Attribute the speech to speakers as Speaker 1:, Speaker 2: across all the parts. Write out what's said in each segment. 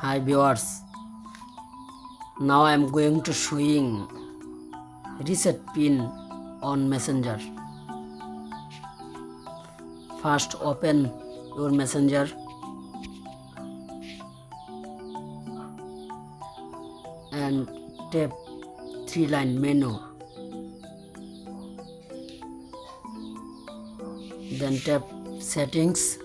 Speaker 1: Hi viewers, now I am going to showing reset pin on Messenger. First open your Messenger and tap 3-line menu. Then tap settings.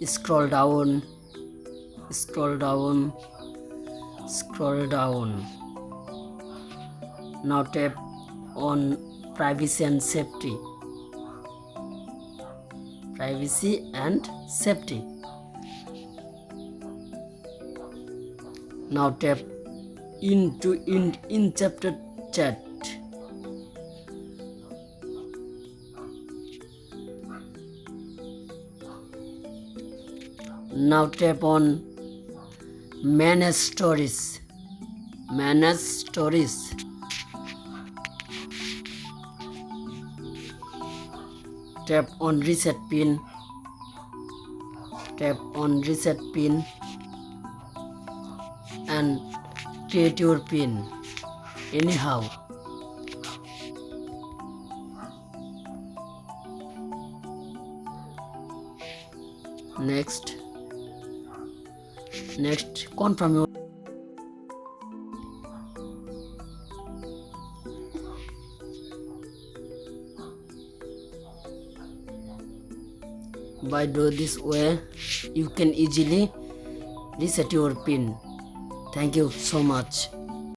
Speaker 1: Scroll down. Now tap on privacy and safety. Now tap into encrypted chat. Now tap on manage stories. Tap on reset pin. And create your pin anyhow. Next confirm your by do this way you can easily reset your pin. Thank you so much.